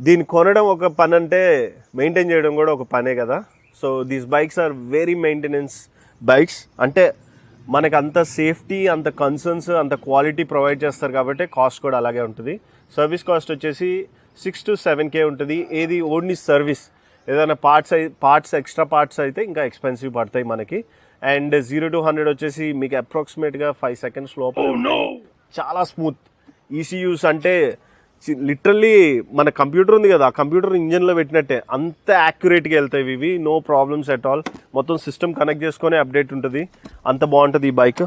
దీన్ని కొనడం ఒక పని అంటే మెయింటైన్ చేయడం కూడా ఒక పనే కదా. So these bikes are very maintenance bikes. అంటే మనకు అంత సేఫ్టీ, అంత కన్సర్న్స్, అంత క్వాలిటీ ప్రొవైడ్ చేస్తారు కాబట్టి కాస్ట్ కూడా అలాగే ఉంటుంది. సర్వీస్ కాస్ట్ వచ్చేసి 6 to 7K ఉంటుంది. ఏది ఓన్లీ సర్వీస్. ఏదైనా పార్ట్స్ ఎక్స్ట్రా పార్ట్స్ అయితే ఇంకా ఎక్స్పెన్సివ్ పడతాయి మనకి. అండ్ 0 to 100 వచ్చేసి మీకు అప్రాక్సిమేట్గా 5 seconds లోపల. చాలా స్మూత్ ఈసీయూస్. అంటే లిటరల్లీ మన కంప్యూటర్ ఉంది కదా, ఆ కంప్యూటర్ ఇంజన్లో పెట్టినట్టే అంత యాక్యురేట్గా వెళ్తాయి ఇవి. No problems at all. మొత్తం సిస్టమ్ కనెక్ట్ చేసుకొని అప్డేట్ ఉంటుంది. అంత బాగుంటుంది ఈ బైక్.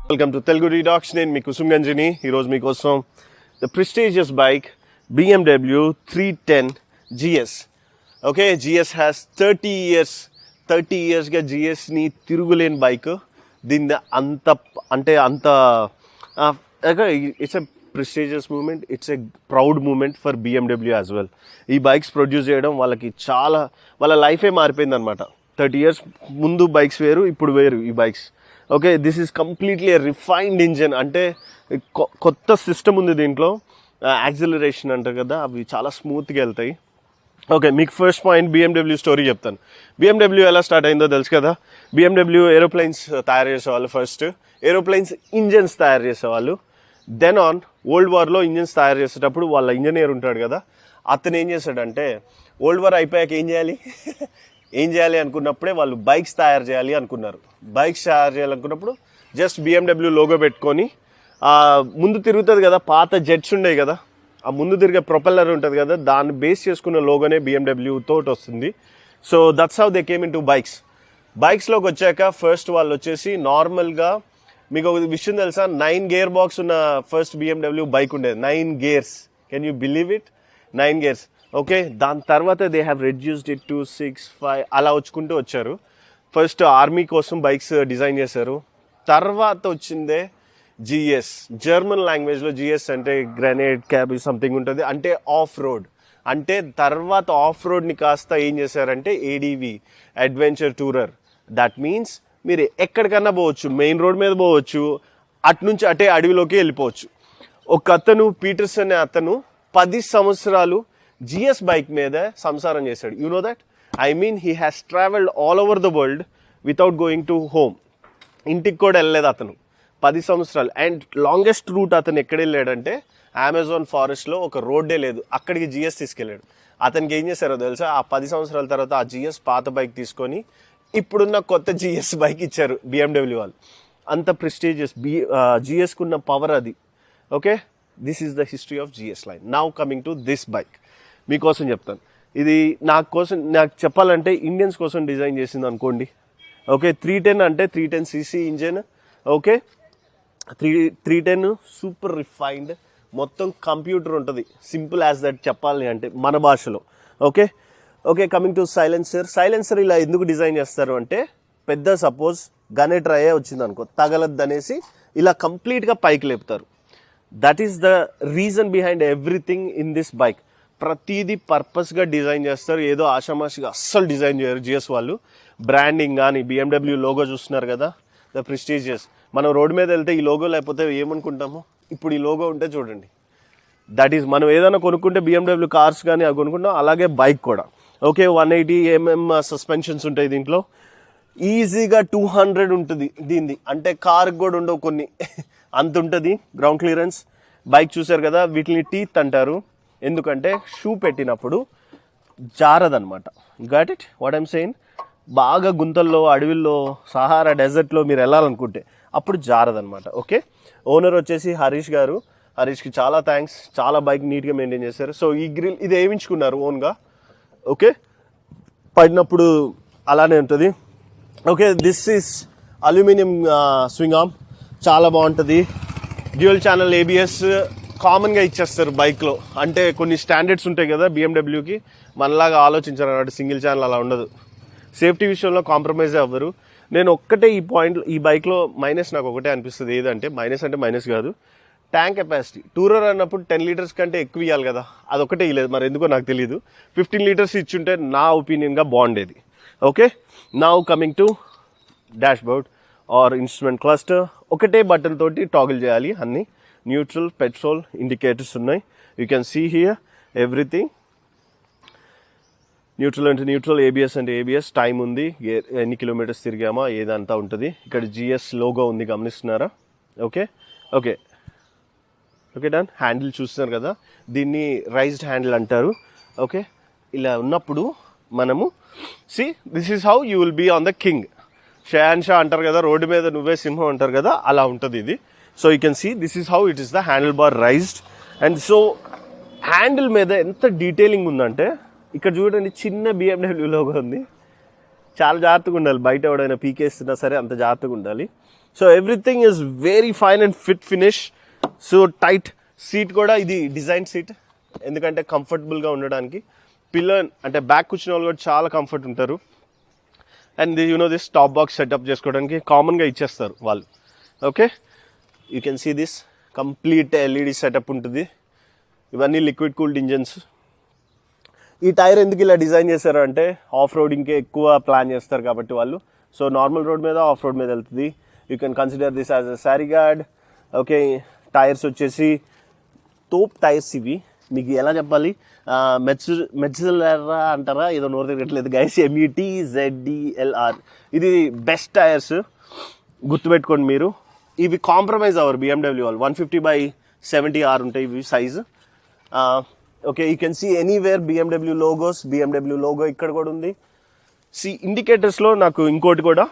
వెల్కమ్ టు తెలుగు రీడాక్స్. నేను మీ కుసుమ్ గంజిని. ఈరోజు మీకోసం the prestigious bike BMW 310 GS. Okay, GS has 30 ఇయర్స్గా GSని తిరుగులేని బైక్. దీన్ని అంత it's a prestigious moment, it's a proud moment for BMW as well. ఈ బైక్స్ ప్రొడ్యూస్ చేయడం వాళ్ళకి చాలా, వాళ్ళ లైఫే మారిపోయింది అనమాట. 30 years ముందు బైక్స్ వేరు, ఇప్పుడు వేరు ఈ bikes. Okay, this is completely refined engine. అంటే కొత్త సిస్టమ్ ఉంది దీంట్లో. యాక్సిలరేషన్ అంటారు కదా, అవి చాలా స్మూత్గా వెళ్తాయి. ఓకే, మీకు ఫస్ట్ పాయింట్ BMW స్టోరీ చెప్తాను. BMW ఎలా స్టార్ట్ అయిందో తెలుసు కదా. BMW ఏరోప్లైన్స్ తయారు చేసేవాళ్ళు. ఫస్ట్ ఏరోప్లైన్స్ ఇంజన్స్ తయారు చేసేవాళ్ళు. దెన్ ఆన్ వరల్డ్ వార్లో ఇంజన్స్ తయారు చేసేటప్పుడు వాళ్ళ ఇంజనీర్ ఉంటాడు కదా, అతను ఏం చేశాడంటే వరల్డ్ వార్ అయిపోయాక ఏం చేయాలి అనుకున్నప్పుడే వాళ్ళు బైక్స్ తయారు చేయాలి అనుకున్నారు. బైక్స్ తయారు చేయాలనుకున్నప్పుడు జస్ట్ BMW లోగో పెట్టుకొని, ముందు తిరుగుతుంది కదా, పాత జెట్స్ ఉండేవి కదా, ఆ ముందు తిరిగే ప్రొపెల్లర్ ఉంటుంది కదా, దాన్ని బేస్ చేసుకున్న లోగోనే BMW తోటి వస్తుంది. So that's how they came in to బైక్స్లోకి వచ్చాక ఫస్ట్ వాళ్ళు వచ్చేసి నార్మల్గా, మీకు ఒక విషయం తెలుసా, 9 gear box ఉన్న ఫస్ట్ BMW బైక్ ఉండేది. 9 gears. Can you believe it? 9 gears. Okay, దాని తర్వాత they have reduced it to 6, 5 అలా వచ్చుకుంటూ వచ్చారు. ఫస్ట్ ఆర్మీ కోసం బైక్స్ డిజైన్ చేశారు. తర్వాత వచ్చిందే GS. జర్మన్ లాంగ్వేజ్లో GS అంటే గ్రెనేడ్ క్యాబ్ సంథింగ్ ఉంటుంది, అంటే ఆఫ్ రోడ్. అంటే తర్వాత ఆఫ్ రోడ్ని కాస్త ఏం చేశారంటే ADV, adventure tourer. That means మీరు ఎక్కడికన్నా పోవచ్చు, మెయిన్ రోడ్ మీద పోవచ్చు, అట్నుంచి అటే అడవిలోకి వెళ్ళిపోవచ్చు. ఒక అతను పీటర్సన్ అనే అతను 10 సంవత్సరాలు GS బైక్ మీద సంసారం చేశాడు. You know that? I mean he has travelled all over the world without going to home. ఇంటికి కూడా వెళ్ళలేదు అతను 10 సంవత్సరాలు. అండ్ లాంగెస్ట్ రూట్ అతను ఎక్కడ వెళ్ళాడంటే అమెజాన్ ఫారెస్ట్లో ఒక రోడ్డే లేదు, అక్కడికి GS తీసుకెళ్ళాడు. అతనికి ఏం చేశారో తెలుసా, ఆ 10 సంవత్సరాల తర్వాత ఆ GS పాత బైక్ తీసుకొని ఇప్పుడున్న కొత్త GS బైక్ ఇచ్చారు BMW వాళ్ళు. అంత ప్రెస్టీజియస్ GSకున్న పవర్ అది. Okay, this is the history of GS line. Now coming to this bike. మీకోసం చెప్తాను. ఇది నాకు చెప్పాలంటే ఇండియన్స్ కోసం డిజైన్ చేసింది అనుకోండి. ఓకే, 310 అంటే 310cc engine. Okay, 310 super refined, మొత్తం కంప్యూటర్ ఉంటుంది. సింపుల్ యాజ్ దట్ చెప్పాలి అంటే మన భాషలో. ఓకే, కమింగ్ టు సైలెన్సర్ ఇలా ఎందుకు డిజైన్ చేస్తారు అంటే, పెద్ద సపోజ్ గనెట్ రయే వచ్చింది అనుకో, తగలద్దనేసి ఇలా కంప్లీట్గా పైకి లేపుతారు. That is the reason behind everything in this bike. ప్రతిదీ పర్పస్గా డిజైన్ చేస్తారు, ఏదో ఆషామాషిగా అస్సలు డిజైన్ చేయరు GS వాళ్ళు. బ్రాండింగ్ కానీ BMW లోగో చూస్తున్నారు కదా, ద ప్రెస్టీజియస్. మనం రోడ్డు మీద వెళ్తే ఈ లోగో లేకపోతే ఏమనుకుంటాము, ఇప్పుడు ఈ లోగో ఉంటే చూడండి. దట్ ఈస్, మనం ఏదైనా కొనుక్కుంటే BMW కార్స్ కానీ అవి కొనుక్కుంటాం, అలాగే బైక్ కూడా. ఓకే, 180 mm సస్పెన్షన్స్ ఉంటాయి దీంట్లో. ఈజీగా 200 ఉంటుంది దీనిది. అంటే కార్కి కూడా ఉండవు కొన్ని, అంత ఉంటుంది గ్రౌండ్ క్లియరెన్స్. బైక్ చూసారు కదా, వీటిని టీత్ అంటారు. ఎందుకంటే షూ పెట్టినప్పుడు జారదనమాట. Got it what I'm saying? బాగా గుంతల్లో, అడవిల్లో, సహారా డెజర్ట్లో మీరు వెళ్ళాలనుకుంటే అప్పుడు జారదనమాట. ఓకే, ఓనర్ వచ్చేసి హరీష్ గారు. హరీష్కి చాలా థ్యాంక్స్, చాలా బైక్ నీట్గా మెయింటైన్ చేశారు. సో ఈ గ్రిల్ ఇది వేయించుకున్నారు ఓన్గా. ఓకే, పడినప్పుడు అలానే ఉంటుంది. Okay, this is aluminium swing arm, చాలా బాగుంటుంది. డ్యూయల్ ఛానల్ ABS కామన్గా ఇచ్చేస్తారు బైక్లో. అంటే కొన్ని స్టాండర్డ్స్ ఉంటాయి కదా BMWకి, మనలాగా ఆలోచించారు అన్నట్టు సింగిల్ ఛానల్ అలా ఉండదు. సేఫ్టీ విషయంలో కాంప్రమైజ్ అవ్వరు. నేను ఒక్కటే ఈ బైక్లో మైనస్ నాకు ఒకటే అనిపిస్తుంది, ఏదంటే మైనస్ కాదు, ట్యాంక్ కెపాసిటీ. టూరర్ అన్నప్పుడు 10 లీటర్స్ కంటే ఎక్కువ ఇవ్వాలి కదా, అదొకటే ఇవ్వలేదు, మరి ఎందుకో నాకు తెలియదు. 15 లీటర్స్ ఇచ్చుంటే నా ఒపీనియన్గా బాగుండేది. Okay, now coming to dash board or instrument cluster. ఒకటే బటన్ తోటి టాగిల్ చేయాలి అన్ని. న్యూట్రల్, పెట్రోల్ ఇండికేటర్స్ ఉన్నాయి. You can see here everything. Neutral అంటే న్యూట్రల్, ఏబిఎస్ అంటే ఏబిఎస్, టైం ఉంది, ఎన్ని కిలోమీటర్స్ తిరిగామా ఏదంతా ఉంటుంది. ఇక్కడ జిఎస్ లోగో ఉంది, గమనిస్తున్నారా? Okay okay okay done. Handle చూస్తున్నారు కదా, దీన్ని రైజ్డ్ హ్యాండిల్ అంటారు. ఓకే, ఇలా ఉన్నప్పుడు మనము this is how you will be on the king. షయాన్ షా అంటారు కదా, రోడ్డు మీద నువ్వే సింహం అంటారు కదా, అలా ఉంటుంది ఇది. So you can see this is how it is the handle bar raised. And so handle మీద ఎంత డీటెయిలింగ్ ఉందంటే, ఇక్కడ చూడండి చిన్న BMW లోగో ఉంది. చాలా జాగ్రత్తగా ఉండాలి, బయట ఎవడైనా పీకేస్తున్నా సరే అంత జాగ్రత్తగా ఉండాలి. So everything is very fine and fit finish. So tight seat కూడా ఇది డిజైన్ సీట్, ఎందుకంటే కంఫర్టబుల్గా ఉండడానికి. పిల్లర్ అంటే బ్యాక్ కూర్చున్న వాళ్ళు కూడా చాలా కంఫర్ట్ ఉంటారు. And this top box setup చేసుకోవడానికి కామన్గా ఇచ్చేస్తారు వాళ్ళు. Okay, you can see this complete LED setup ఉంటుంది. ఇవన్నీ లిక్విడ్ కూల్డ్ ఇంజన్స్. ఈ టైర్ ఎందుకు ఇలా డిజైన్ చేశారు అంటే, ఆఫ్ రోడింగ్కే ఎక్కువ ప్లాన్ చేస్తారు కాబట్టి వాళ్ళు. సో నార్మల్ రోడ్ మీద, ఆఫ్ రోడ్ మీద వెళ్తుంది. You can consider this as a sari guard. Okay, tyres వచ్చేసి తోప్ టైర్స్ ఇవి. మీకు ఎలా చెప్పాలి, మెట్జిల్లెరా అంటారా, ఏదో నోరు తిరగట్లేదు గైస్, METZELR. ఇది బెస్ట్ టైర్స్, గుర్తుపెట్టుకోండి మీరు. ఇవి కాంప్రమైజ్ అవ్వరు BMW వాళ్ళు. 150/70R ఉంటాయి ఇవి సైజు. Okay, you can see anywhere BMW logos. BMW logo ఇక్కడ కూడా ఉంది. ఇండికేటర్స్లో నాకు ఇంకోటి కూడా,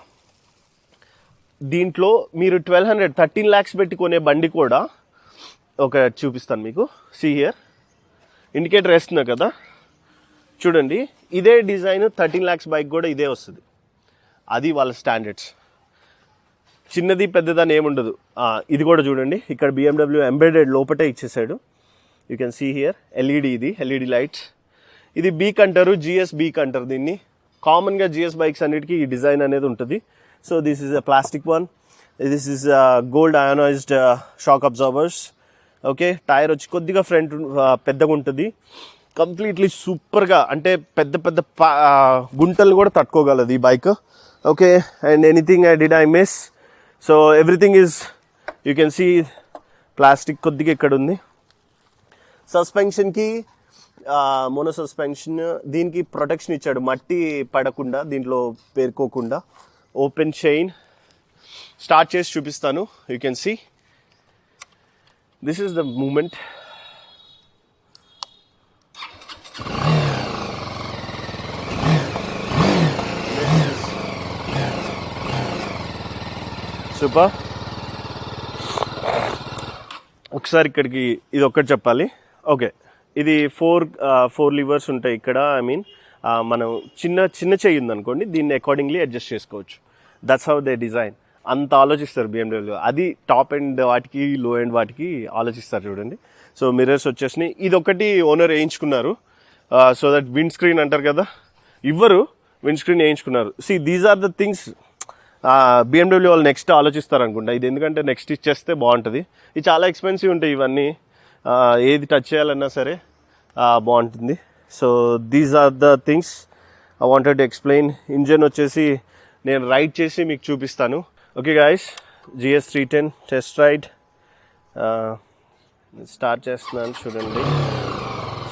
దీంట్లో మీరు 13 lakhs పెట్టి కొనే బండి కూడా ఒక చూపిస్తాను మీకు. హియర్ ఇండికేటర్ వేస్తున్నారు కదా, చూడండి, ఇదే డిజైన్ 13 lakhs బైక్ కూడా ఇదే వస్తుంది. అది వాళ్ళ స్టాండర్డ్స్. చిన్నది పెద్దదని ఏముండదు. ఇది కూడా చూడండి, ఇక్కడ BMW ఎంబెడెడ్ లోపటే ఇచ్చేసాడు. You can see here LED, ఇది LED లైట్స్. ఇది బీక్ అంటారు, GS బీక్ అంటారు దీన్ని. కామన్గా GS బైక్స్ అన్నిటికీ ఈ డిజైన్ అనేది ఉంటుంది. So this is a plastic one. This is gold ionized shock absorbers. Okay, tyre వచ్చి కొద్దిగా ఫ్రంట్ పెద్దగా ఉంటుంది. కంప్లీట్లీ సూపర్గా, అంటే పెద్ద పెద్ద గుంటలు కూడా తట్టుకోగలదు ఈ bike. Okay, and anything I miss. So everything is, you can see plastic కొద్దిగా ఇక్కడ ఉంది. సస్పెన్షన్కి మోనో సస్పెన్షన్, దీనికి ప్రొటెక్షన్ ఇచ్చాడు, మట్టి పడకుండా, దీంట్లో పేరుకోకుండా. ఓపెన్ చైన్, స్టార్ట్ చేసి చూపిస్తాను. You can see this is the moment. Super. ఒకసారి ఇక్కడికి ఇది ఒక్కటి చెప్పాలి. ఓకే, ఇది ఫోర్ లివర్స్ ఉంటాయి ఇక్కడ. మనం చిన్న చెయ్యి ఉందనుకోండి, దీన్ని అకార్డింగ్లీ అడ్జస్ట్ చేసుకోవచ్చు. That's how they design. అంత ఆలోచిస్తారు BMW. అది టాప్ ఎండ్ వాటికి, లో ఎండ్ వాటికి ఆలోచిస్తారు చూడండి. సో మిర్రర్స్ వచ్చేసినాయి. ఇది ఒకటి ఓనర్ వేయించుకున్నారు, సో దట్ విండ్ స్క్రీన్ అంటారు కదా, ఇవ్వరు, విండ్ స్క్రీన్ వేయించుకున్నారు. These are the things BMW వాళ్ళు నెక్స్ట్ ఆలోచిస్తారు అనుకుంటా. ఇది ఎందుకంటే నెక్స్ట్ ఇచ్చేస్తే బాగుంటుంది. ఇది చాలా ఎక్స్పెన్సివ్ ఉంటాయి ఇవన్నీ, ఏది టచ్ చేయాలన్నా సరే బాగుంటుంది. So these are the things I wanted to explain. Engine వచ్చేసి నేను రైడ్ చేసి మీకు చూపిస్తాను. Okay guys, GS 310 test ride start చేస్తున్నాను. చూడండి,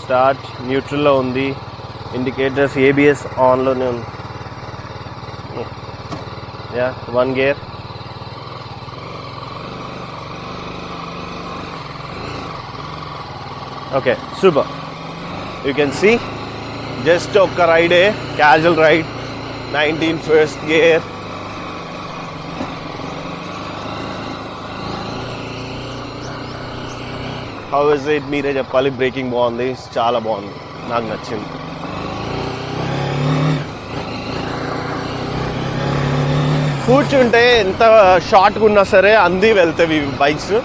స్టార్ట్ న్యూట్రల్లో ఉంది, ఇండికేటర్స్ ABS ఆన్లోనే ఉంది. Yeah, one gear. Okay, super. You can see, just a ride, casual ride, 19 first gear. How is it? మీరే చెప్పాలి. బ్రేకింగ్ బాగుంది, చాలా బాగుంది, నాకు నచ్చింది. కూర్చుంటే ఎంత షార్ట్గా ఉన్నా సరే అంది వెళ్తాయి ఇవి బైక్స్,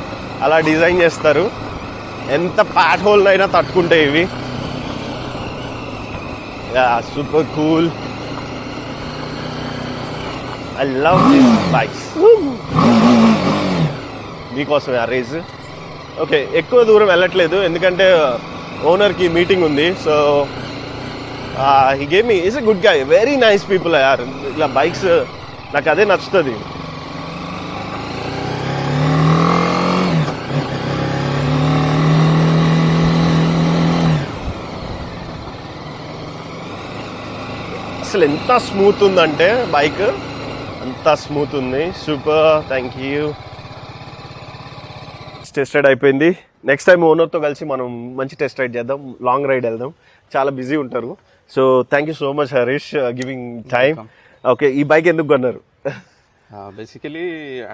అలా డిజైన్ చేస్తారు. ఎంత ప్యాట్ హోల్ అయినా తట్టుకుంటాయి ఇవి. Super cool. I love this bikes. మీకోసమే ఆ రేజ్. ఓకే, ఎక్కువ దూరం వెళ్ళట్లేదు ఎందుకంటే ఓనర్కి మీటింగ్ ఉంది. So he gave me, is a good guy, very nice people యార్. ఇలా బైక్స్ నాకు అదే నచ్చుతుంది. అసలు ఎంత స్మూత్ ఉందంటే బైక్, అంత స్మూత్ ఉంది. Super, thank you. Test ride అయిపోయింది. నెక్స్ట్ టైం ఓనర్తో కలిసి మనం మంచి టెస్ట్ రైడ్ చేద్దాం, లాంగ్ రైడ్ వెళ్దాం. చాలా బిజీ ఉంటారు. So thank you so much Harish, giving time. Okay, ఈ బైక్ ఎందుకు కొన్నారు? బేసికలీ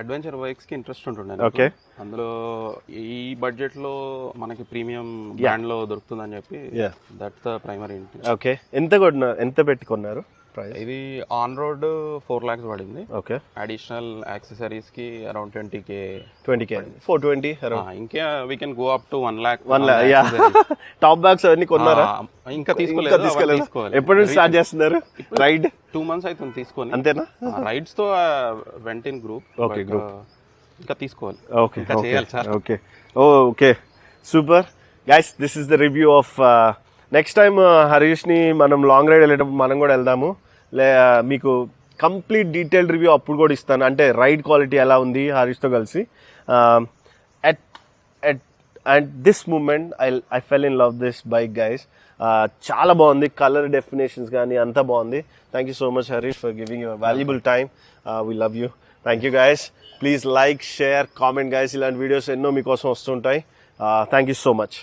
అడ్వెంచర్ బైక్స్ కి ఇంట్రెస్ట్ ఉంటుండే. ఓకే, అందులో ఈ బడ్జెట్ లో మనకి ప్రీమియం బ్రాండ్ లో దొరుకుతుందని చెప్పి దట్స్ ద ప్రైమరీ. ఓకే, ఎంత పెట్టుకున్నారు ప్రైస్? ఇది ఆన్ రోడ్ 4 lakhs పడింది. ఓకే, అడిషనల్ యాక్సెసరీస్ కి అరౌండ్ 20K 420 ఇంకా we can go up to 1 lakh. Top bags అన్ని కొన్నారా? ఇంకా తీసుకోలేదు. ఎప్పటి నుంచి స్టార్ట్ చేస్తున్నారు రైడ్? 2 months అవుతుంది తీసుకొని. అంతేనా? రైడ్స్ తో went in group. Okay, group ఇంకా తీసుకోవాలి. Okay, okay, okay, super guys. This is the review of. Next time హరీష్ని మనం లాంగ్ రైడ్ వెళ్ళేటప్పుడు మనం కూడా వెళ్దాము. మీకు కంప్లీట్ డీటెయిల్డ్ రివ్యూ అప్పుడు కూడా ఇస్తాను, అంటే రైడ్ క్వాలిటీ ఎలా ఉంది హరీష్తో కలిసి. At this moment I fell in love this bike guys. చాలా బాగుంది, కలర్ డెఫినేషన్స్ కానీ అంతా బాగుంది. Thank you so much Harish for giving your valuable time. We love you. Thank you guys. Please like, share, comment guys. ఇలాంటి videos ఎన్నో మీకోసం వస్తుంటాయి. Thank you so much.